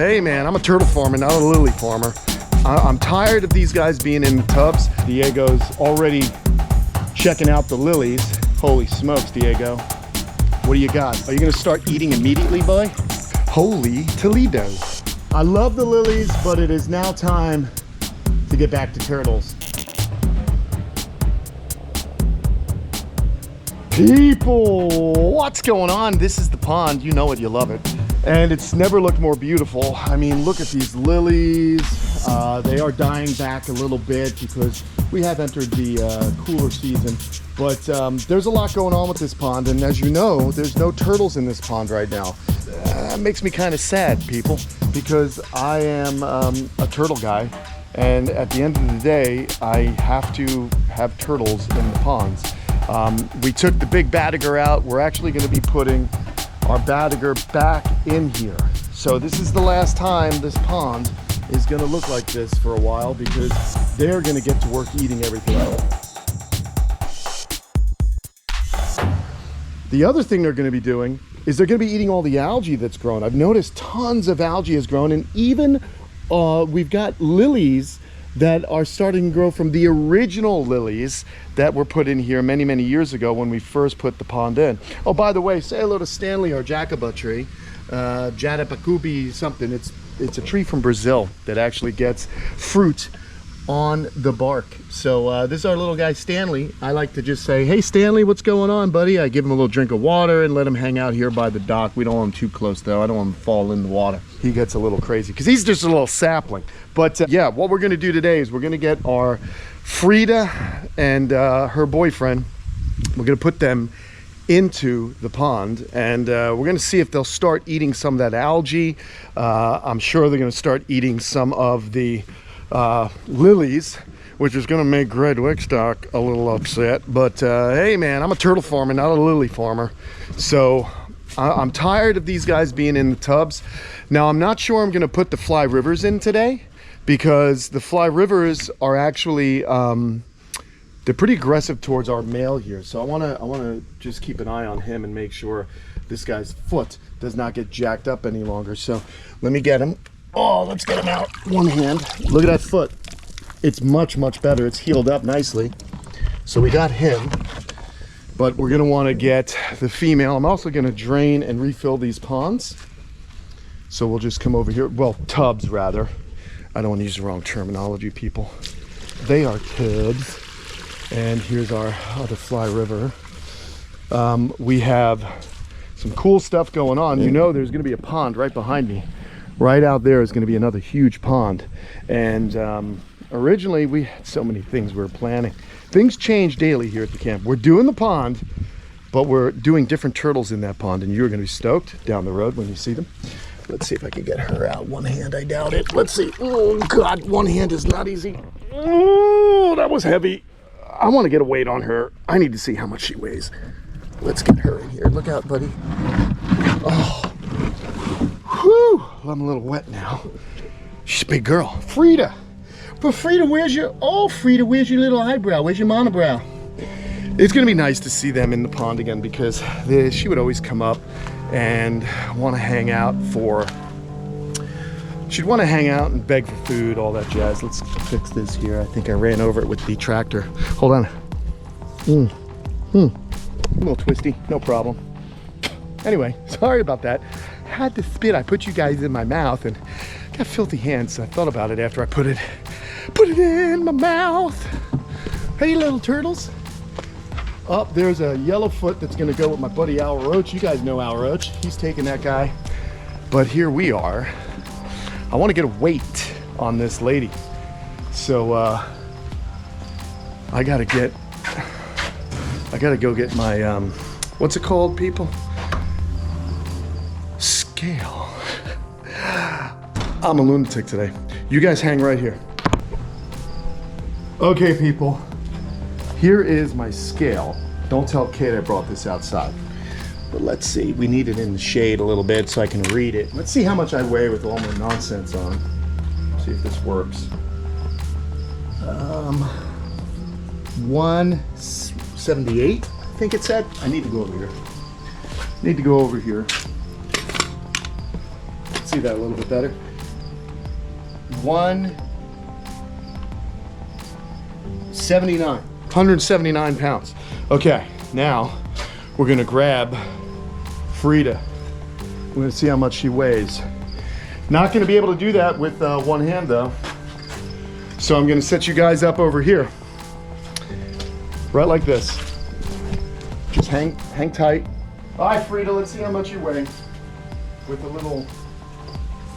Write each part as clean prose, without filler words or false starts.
Hey man, I'm a turtle farmer, not a lily farmer. I'm tired of these guys being in the tubs. Diego's already checking out the lilies. Holy smokes, Diego. What do you got? Are you gonna start eating immediately, boy? Holy Toledo. I love the lilies, but it is now time to get back to turtles. People, what's going on? This is the pond, you know it, you love it. And it's never looked more beautiful. I mean, look at these lilies. They are dying back a little bit because we have entered the cooler season. But there's a lot going on with this pond. And as you know, there's no turtles in this pond right now. That makes me kind of sad, people, because I am a turtle guy. And at the end of the day, I have to have turtles in the ponds. We took the big batiger out. We're actually going to be putting our batiger back in here. So this is the last time this pond is going to look like this for a while because they're going to get to work eating everything else. The other thing they're going to be doing is they're going to be eating all the algae that's grown. I've noticed tons of algae has grown, and even we've got lilies that are starting to grow from the original lilies that were put in here many, many years ago when we first put the pond in. Oh, by the way, say hello to Stanley, our jacaba tree. Jatapacubi something. It's a tree from Brazil that actually gets fruit on the bark. So this is our little guy Stanley. I like to just say, hey Stanley, what's going on, buddy? I give him a little drink of water and let him hang out here by the dock. We don't want him too close though. I don't want him to fall in the water. He gets a little crazy because he's just a little sapling. But yeah, what we're going to do today is we're going to get our Freda and her boyfriend. We're going to put them into the pond, and we're going to see if they'll start eating some of that algae. I'm sure they're going to start eating some of the lilies, which is going to make Greg Wickstock a little upset. But hey man, I'm a turtle farmer, not a lily farmer. So I'm tired of these guys being in the tubs. Now I'm not sure I'm going to put the fly rivers in today, because the fly rivers are actually they're pretty aggressive towards our male here. So I want to just keep an eye on him and make sure this guy's foot does not get jacked up any longer. So let me get him. Oh, let's get him out. One hand. Look at that foot. It's much, much better. It's healed up nicely. So we got him, but we're going to want to get the female. I'm also going to drain and refill these ponds. So we'll just come over here. Well, tubs rather. I don't want to use the wrong terminology, people. They are tubs. And here's our other fly river. We have some cool stuff going on. You know, there's going to be a pond right behind me. Right out there is going to be another huge pond. And originally we had so many things we were planning. Things change daily here at the camp. We're doing the pond, but we're doing different turtles in that pond, and you're going to be stoked down the road when you see them. Let's see if I can get her out. One hand, I doubt it. Let's see. Oh God, one hand is not easy. Oh, that was heavy. I want to get a weight on her. I need to see how much she weighs. Let's get her in here. Look out, buddy. Oh, whew. I'm a little wet now. She's a big girl. Freda. But Freda, where's your little eyebrow? Where's your monobrow? It's going to be nice to see them in the pond again, because she would always come up and want to hang out she'd want to hang out and beg for food, all that jazz. Let's fix this here. I think I ran over it with the tractor. Hold on. A little twisty, no problem. Anyway, sorry about that. Had to spit. I put you guys in my mouth and got filthy hands. So I thought about it after I put it in my mouth. Hey, little turtles. Oh, there's a yellowfoot that's going to go with my buddy Al Roach. You guys know Al Roach. He's taking that guy. But here we are. I want to get a weight on this lady. So I gotta go get my what's it called, people? Scale. I'm a lunatic today. You guys hang right here. Okay, people. Here is my scale. Don't tell Kate I brought this outside. But let's see, we need it in the shade a little bit so I can read it. Let's see how much I weigh with all my nonsense on. See if this works. 178, I think it said. I need to go over here. See that a little bit better? 179 pounds. Okay, now we're gonna grab Freda. We're gonna see how much she weighs. Not gonna be able to do that with one hand though. So I'm gonna set you guys up over here. Right like this. Just hang tight. All right, Freda, let's see how much you weigh with a little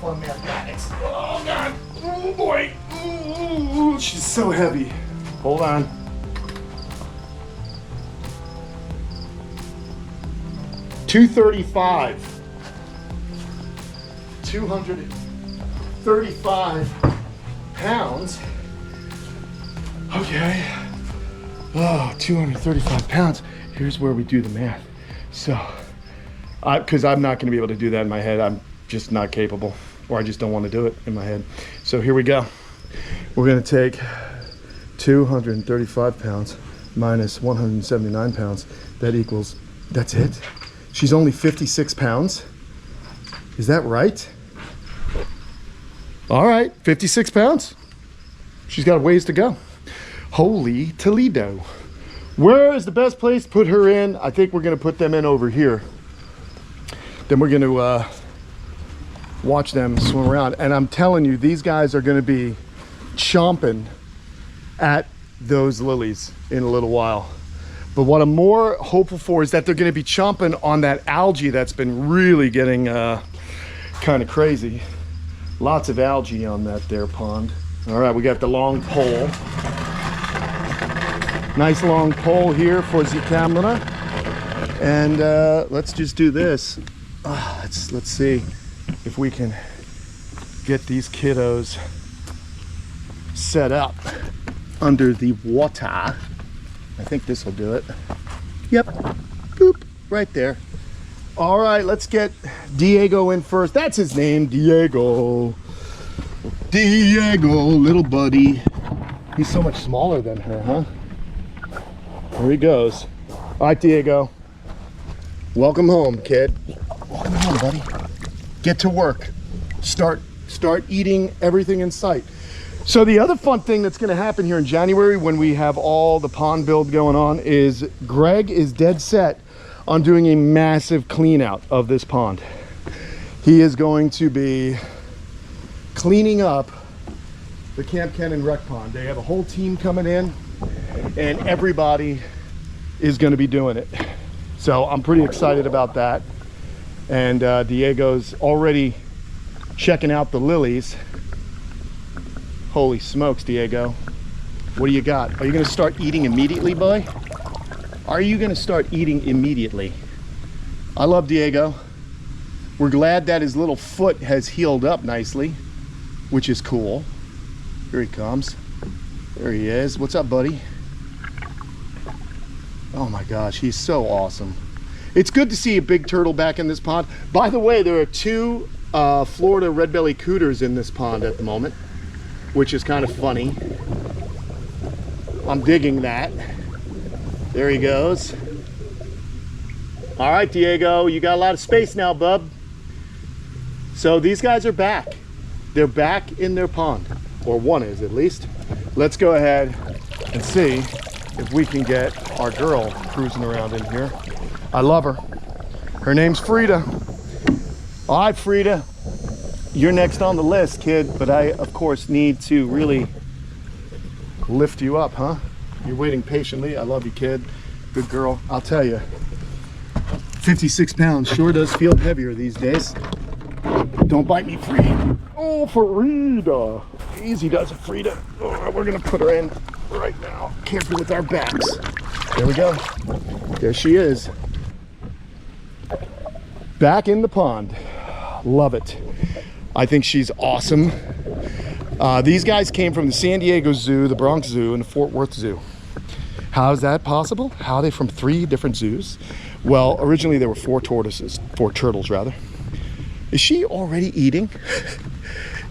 fun mathematics. Oh God, oh boy. Ooh, she's so heavy. Hold on. 235. 235 pounds. Okay. Oh, 235 pounds. Here's where we do the math. So, because I'm not going to be able to do that in my head. I'm just not capable, or I just don't want to do it in my head. So here we go. We're going to take 235 pounds minus 179 pounds. That equals, that's it. She's only 56 pounds. Is that right? All right, 56 pounds. She's got a ways to go. Holy Toledo. Where is the best place to put her in? I think we're gonna put them in over here. Then we're gonna watch them swim around. And I'm telling you, these guys are gonna be chomping at those lilies in a little while. But what I'm more hopeful for is that they're gonna be chomping on that algae that's been really getting kind of crazy. Lots of algae on that there pond. All right, we got the long pole. Nice long pole here for the camera. And let's just do this. Let's see if we can get these kiddos set up under the water. I think this will do it. Yep, boop, right there. All right, let's get Diego in first. That's his name, Diego. Diego, little buddy. He's so much smaller than her, huh? Here he goes. All right, Diego. Welcome home, kid. Welcome home, buddy. Get to work. Start eating everything in sight. So the other fun thing that's gonna happen here in January when we have all the pond build going on is Greg is dead set on doing a massive clean out of this pond. He is going to be cleaning up the Kamp Kenan rec pond. They have a whole team coming in and everybody is going to be doing it. So I'm pretty excited about that. And Diego's already checking out the lilies. Holy smokes, Diego. What do you got? Are you going to start eating immediately, boy? Are you going to start eating immediately? I love Diego. We're glad that his little foot has healed up nicely, which is cool. Here he comes. There he is. What's up, buddy? Oh my gosh, he's so awesome. It's good to see a big turtle back in this pond. By the way, there are two Florida red-bellied cooters in this pond at the moment, which is kind of funny. I'm digging that. There he goes. All right, Diego, you got a lot of space now, bub. So these guys are back. They're back in their pond, or one is at least. Let's go ahead and see if we can get our girl cruising around in here. I love her. Her name's Freda. All right, Freda, you're next on the list, kid, but I, of course, need to really lift you up, huh? You're waiting patiently. I love you, kid. Good girl. I'll tell you, 56 pounds sure does feel heavier these days. Don't bite me, Freda. Oh, Freda. Easy does it, Freda. Oh, we're gonna put her in right now. Careful with our backs. There we go. There she is. Back in the pond. Love it. I think she's awesome. These guys came from the San Diego Zoo, the Bronx Zoo, and the Fort Worth Zoo. How is that possible? How are they from 3 different zoos? Well, originally there were 4 turtles rather. Is she already eating?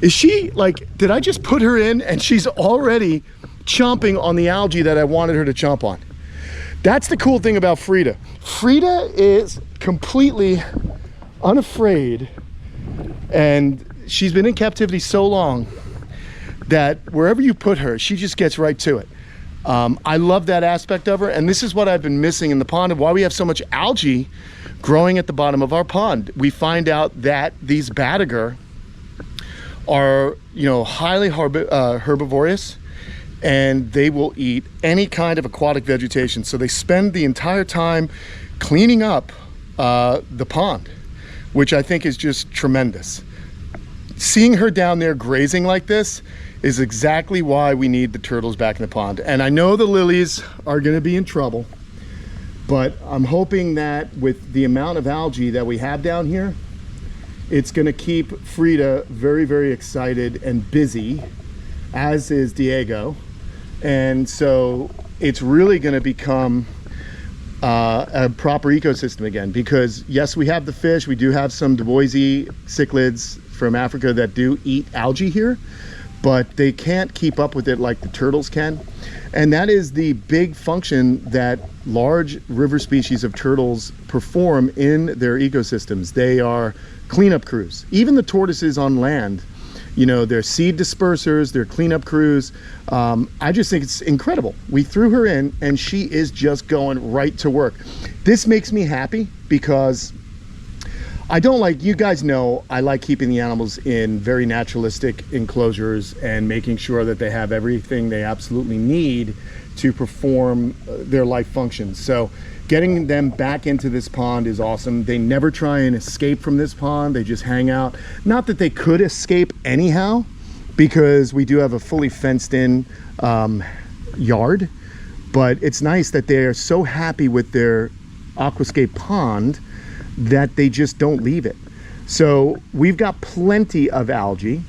Is she like, did I just put her in and she's already chomping on the algae that I wanted her to chomp on? That's the cool thing about Freda. Freda is completely unafraid, and she's been in captivity so long that wherever you put her, she just gets right to it. I love that aspect of her, and this is what I've been missing in the pond, and why we have so much algae growing at the bottom of our pond. We find out that these batagur are, you know, highly herbivorous, and they will eat any kind of aquatic vegetation. So they spend the entire time cleaning up the pond, which I think is just tremendous. Seeing her down there grazing like this is exactly why we need the turtles back in the pond. And I know the lilies are gonna be in trouble, but I'm hoping that with the amount of algae that we have down here, it's gonna keep Freda very, very excited and busy, as is Diego. And so it's really gonna become a proper ecosystem again, because yes, we have the fish, we do have some Duboisi cichlids from Africa that do eat algae here, but they can't keep up with it like the turtles can. And that is the big function that large river species of turtles perform in their ecosystems. They are cleanup crews. Even the tortoises on land, you know, they're seed dispersers, they're cleanup crews. I just think it's incredible. We threw her in and she is just going right to work. This makes me happy because I don't like, you guys know, I like keeping the animals in very naturalistic enclosures and making sure that they have everything they absolutely need to perform their life functions. So getting them back into this pond is awesome. They never try and escape from this pond. They just hang out. Not that they could escape anyhow, because we do have a fully fenced in yard, but it's nice that they are so happy with their aquascape pond that they just don't leave it. So we've got plenty of algae.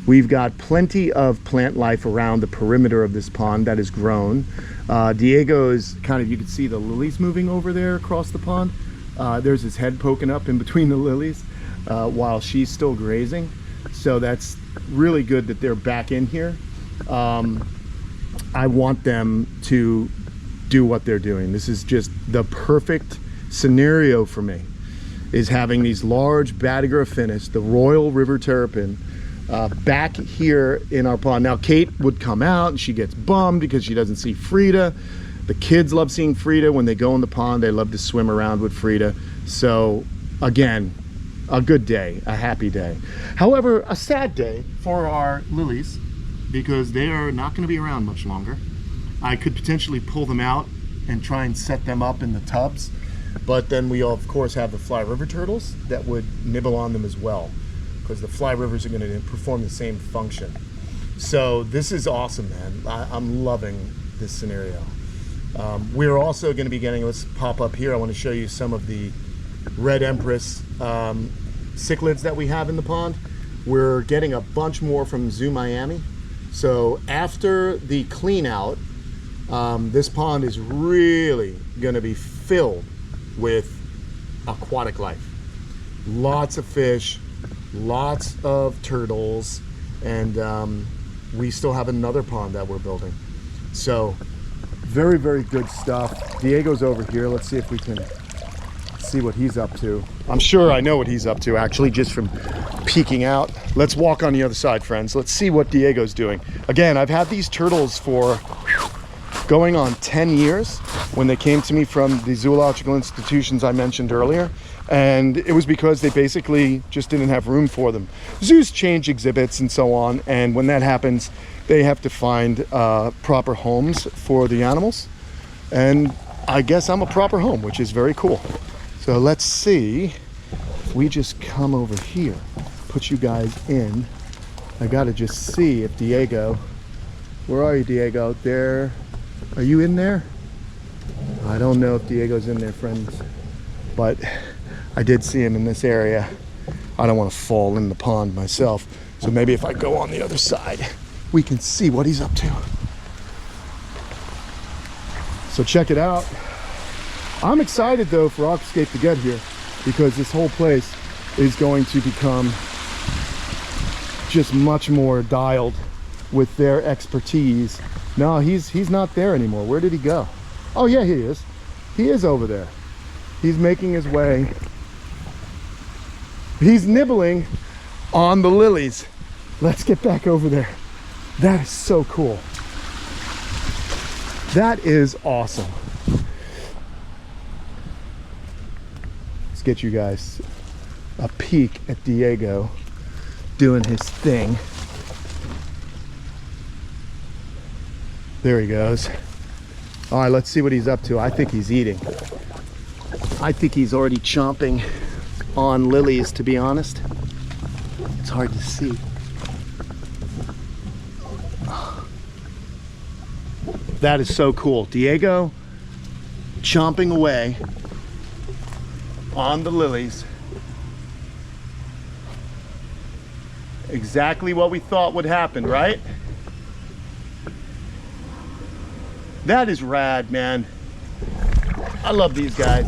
We've got plenty of plant life around the perimeter of this pond that has grown. Diego is kind of, you can see the lilies moving over there across the pond. There's his head poking up in between the lilies while she's still grazing. So that's really good that they're back in here. I want them to do what they're doing. This is just the perfect scenario for me, is having these large Batagur affinis, the Royal River Terrapin, back here in our pond. Now Kate would come out and she gets bummed because she doesn't see Freda. The kids love seeing Freda. When they go in the pond, they love to swim around with Freda. So again, a good day, a happy day. However, a sad day for our lilies, because they are not going to be around much longer. I could potentially pull them out and try and set them up in the tubs, but then we of course have the fly river turtles that would nibble on them as well, because the fly rivers are going to perform the same function. So this is awesome, man. I'm loving this scenario. We're also going to be getting, let's pop up here, I want to show you some of the red empress cichlids that we have in the pond. We're getting a bunch more from Zoo Miami. So after the clean out, this pond is really going to be filled with aquatic life. Lots of fish, lots of turtles, and we still have another pond that we're building. So very, very good stuff. Diego's over here. Let's see if we can see what he's up to. I'm sure I know what he's up to, actually, just from peeking out. Let's walk on the other side, friends. Let's see what Diego's doing. Again, I've had these turtles for going on 10 years when they came to me from the zoological institutions I mentioned earlier. And it was because they basically just didn't have room for them. Zoos change exhibits and so on, and when that happens, they have to find proper homes for the animals. And I guess I'm a proper home, which is very cool. So let's see if we just come over here, put you guys in. I gotta just see if Diego, where are you, Diego? There, are you in there? I don't know if Diego's in there, friends, but I did see him in this area. I don't want to fall in the pond myself, so maybe if I go on the other side, we can see what he's up to. So check it out. I'm excited though for Aquascape to get here, because this whole place is going to become just much more dialed with their expertise. No, he's not there anymore. Where did he go? Oh yeah, he is. He is over there. He's making his way. He's nibbling on the lilies. Let's get back over there. That is so cool. That is awesome. Let's get you guys a peek at Diego doing his thing. There he goes. All right, let's see what he's up to. I think he's eating. I think he's already chomping on lilies, to be honest. It's hard to see. That is so cool. Diego chomping away on the lilies. Exactly what we thought would happen, right? That is rad, man. I love these guys.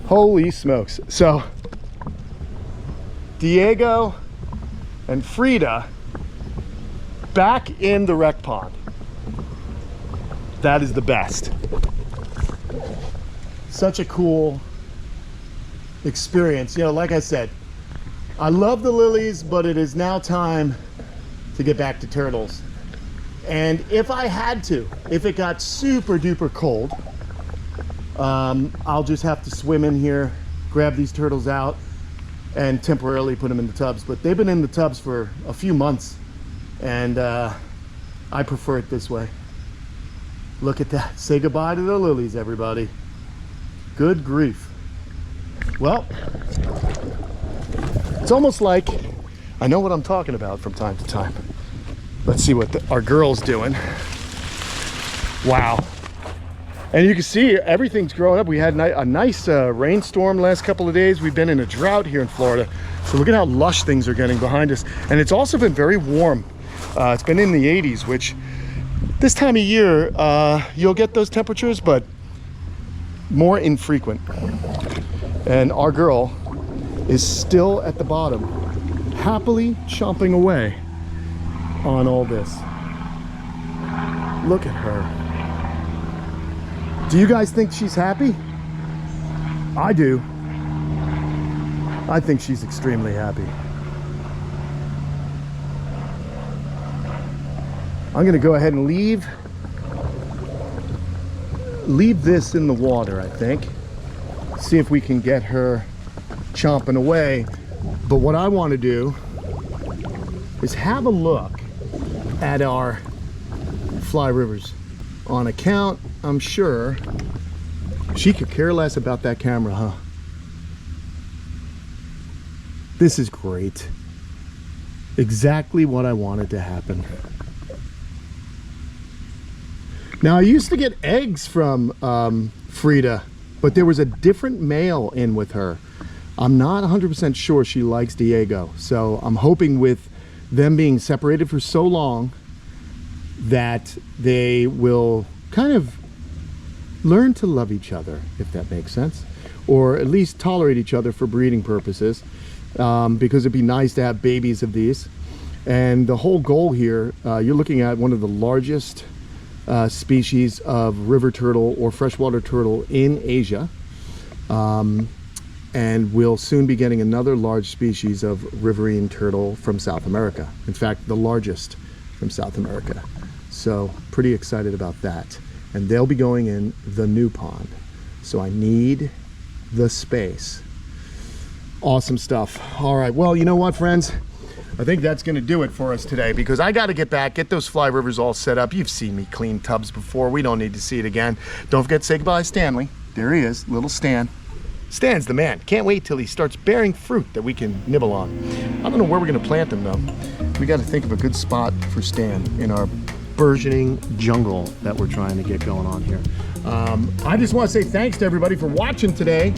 Holy smokes. So, Diego and Freda back in the rec pond. That is the best. Such a cool experience. You know, like I said, I love the lilies, but it is now time to get back to turtles. And if I had to, if it got super duper cold, I'll just have to swim in here, grab these turtles out, and temporarily put them in the tubs. But they've been in the tubs for a few months, and I prefer it this way. Look at that. Say goodbye to the lilies, everybody. Good grief. Well, it's almost like I know what I'm talking about from time to time. Let's see what our girl's doing. Wow. And you can see everything's growing up. We had a nice rainstorm last couple of days. We've been in a drought here in Florida. So look at how lush things are getting behind us. And it's also been very warm. It's been in the 80s, which this time of year, you'll get those temperatures, but more infrequent. And our girl is still at the bottom, happily chomping away on all this. Look at her. Do you guys think she's happy? I do. I think she's extremely happy. I'm gonna go ahead and leave this in the water, I think. See if we can get her chomping away. But what I want to do is have a look at our fly rivers. On account, I'm sure she could care less about that camera, huh? This is great. Exactly what I wanted to happen. Now, I used to get eggs from Freda, but there was a different male in with her. I'm not 100% sure she likes Diego, so I'm hoping with them being separated for so long that they will kind of learn to love each other, if that makes sense, or at least tolerate each other for breeding purposes, because it'd be nice to have babies of these. And the whole goal here, you're looking at one of the largest species of river turtle or freshwater turtle in Asia, and we'll soon be getting another large species of riverine turtle from South America. In fact, the largest from South America. So pretty excited about that. And they'll be going in the new pond. So I need the space. Awesome stuff. All right, well, you know what, friends? I think that's gonna do it for us today, because I gotta get back, get those fly rivers all set up. You've seen me clean tubs before. We don't need to see it again. Don't forget to say goodbye to Stanley. There he is, little Stan. Stan's the man. Can't wait till he starts bearing fruit that we can nibble on. I don't know where we're gonna plant him though. We gotta think of a good spot for Stan in our burgeoning jungle that we're trying to get going on here. I just want to say thanks to everybody for watching today.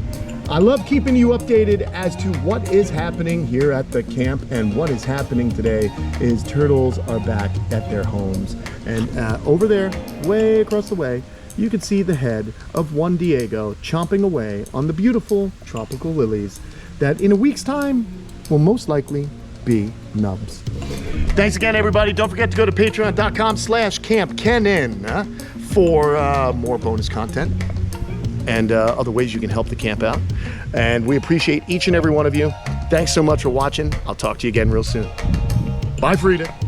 I love keeping you updated as to what is happening here at the camp, and what is happening today is turtles are back at their homes. And over there, way across the way, you can see the head of one Diego chomping away on the beautiful tropical lilies that in a week's time will most likely be nubs. Thanks again, everybody. Don't forget to go to patreon.com/Kamp Kenan for more bonus content and other ways you can help the camp out. And we appreciate each and every one of you. Thanks so much for watching. I'll talk to you again real soon. Bye, Freda.